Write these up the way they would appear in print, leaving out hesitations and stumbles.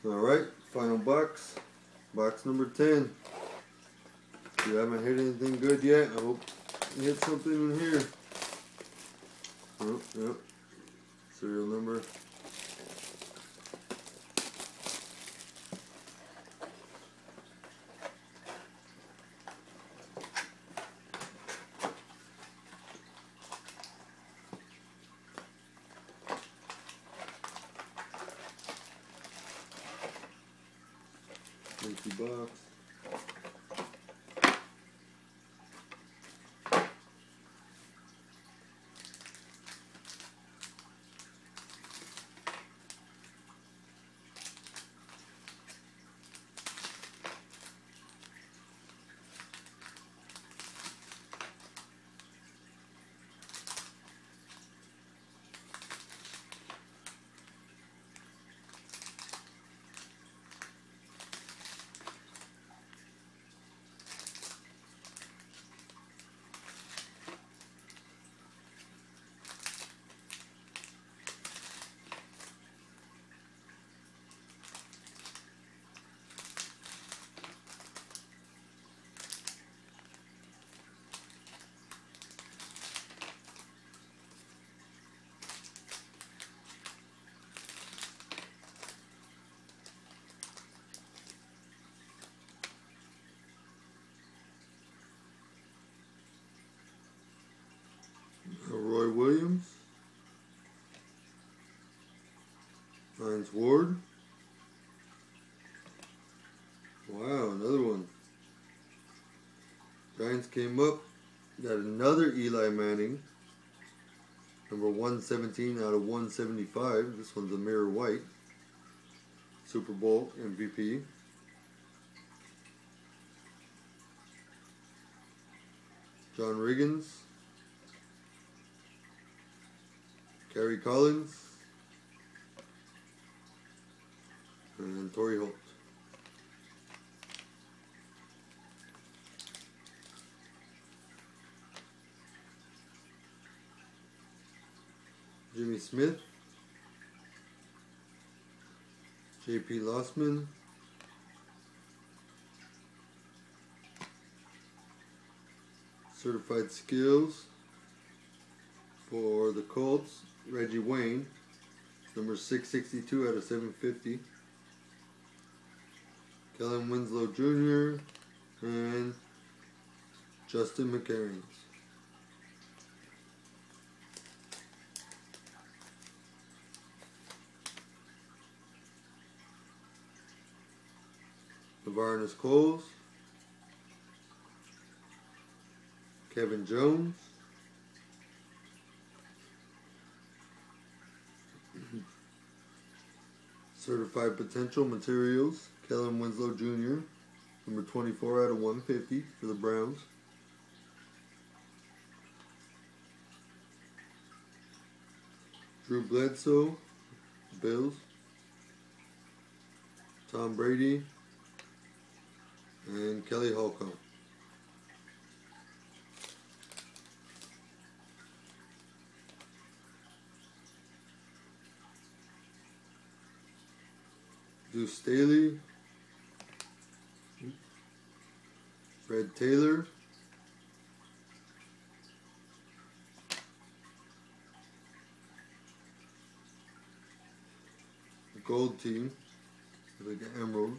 Alright, final box. Box number 10. If you haven't hit anything good yet, I hope you hit something in here. Oh, yep. Serial number. Empty box. Roy Williams, Hines Ward. Wow, another one. Giants came up, got another Eli Manning, number 117 out of 175. This one's a mirror white. Super Bowl MVP. John Riggins. Gary Collins, and Torrey Holt. Jimmy Smith, J.P. Lossman, Certified Skills for the Colts, Reggie Wayne, number 662 out of 750. Kellen Winslow Jr. and Justin McCareins. Lavarnus Coles, Kevin Jones, Certified Potential Materials, Kellen Winslow Jr., number 24 out of 150 for the Browns. Drew Bledsoe, Bills. Tom Brady, and Kelly Holcomb. Deuce Staley, Fred Taylor, Gold Team, like an emerald,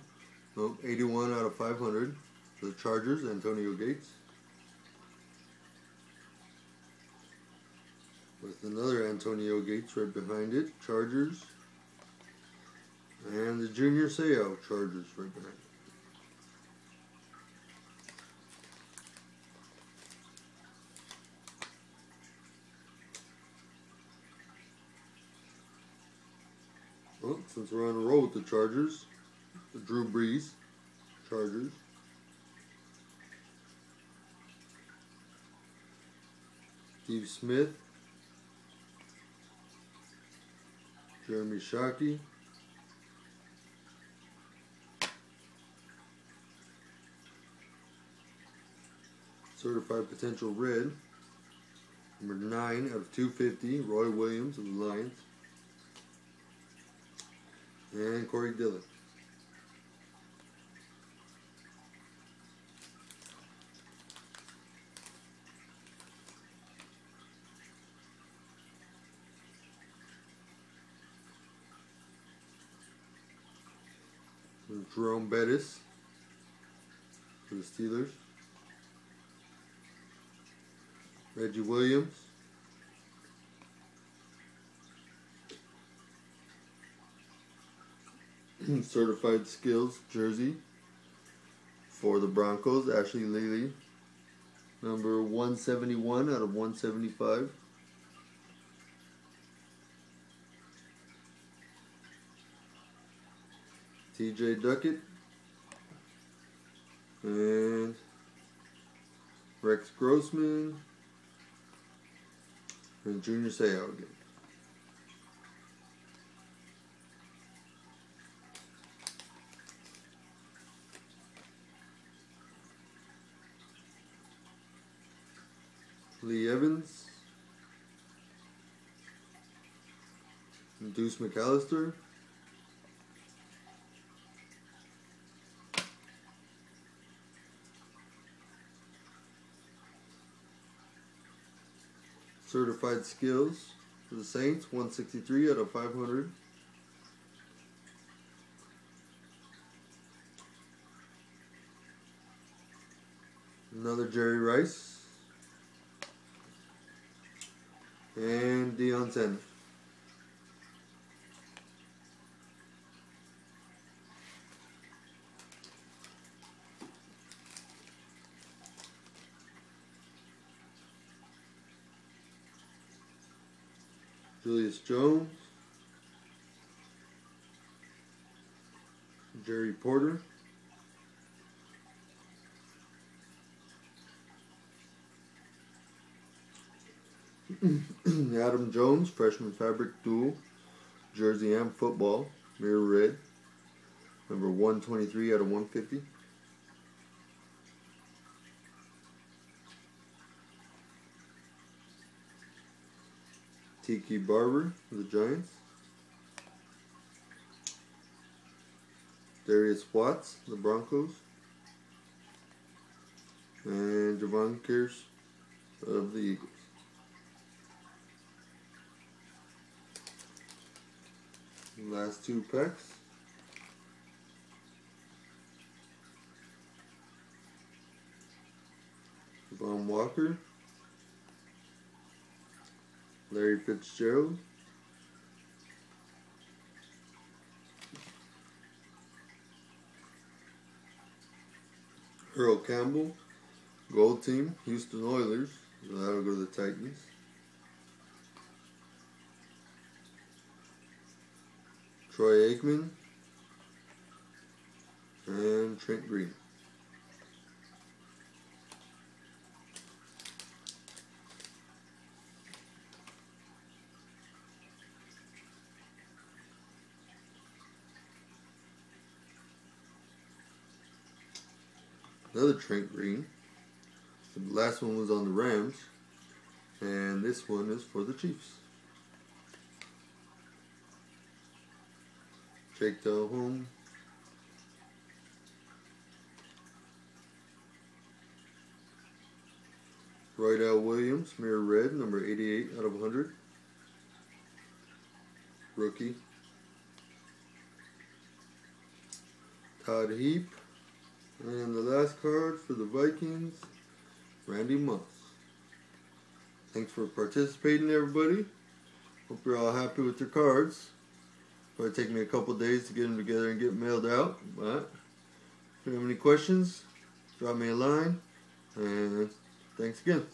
nope, 81 out of 500 for the Chargers, Antonio Gates. With another Antonio Gates right behind it, Chargers. And the Junior Seau, Chargers right behind it. Well, since we're on a roll with the Chargers, the Drew Brees, Chargers. Steve Smith, Jeremy Shockey, Certified Potential Red, number 9 out of 250, Roy Williams of the Lions, and Corey Dillon. Jerome Bettis for the Steelers. Reggie Williams. Certified Skills jersey for the Broncos, Ashley Lely. Number 171 out of 175. TJ Duckett. And Rex Grossman. And Junior Seau again. Lee Evans. And Deuce McAllister. Certified Skills for the Saints, 163 out of 500. Another Jerry Rice. And Deion Sanders. Julius Jones. Jerry Porter. Adam Jones, freshman fabric dual, jersey and football, mirror red, number 123 out of 150. Tiki Barber for the Giants. Darius Watts, the Broncos. And Javon Kearse of the Eagles. Last two packs. Von Walker. Larry Fitzgerald. Earl Campbell. Gold team. Houston Oilers. So that'll go to the Titans. Troy Aikman. And Trent Green. Another Trent Green. The last one was on the Rams. And this one is for the Chiefs. Jake Delhomme. Roydell Williams, mirror red, number 88 out of 100. Rookie. Todd Heap. And the last card for the Vikings, Randy Moss. Thanks for participating, everybody. Hope you're all happy with your cards. Probably take me a couple days to get them together and get mailed out. But if you have any questions, drop me a line. And thanks again.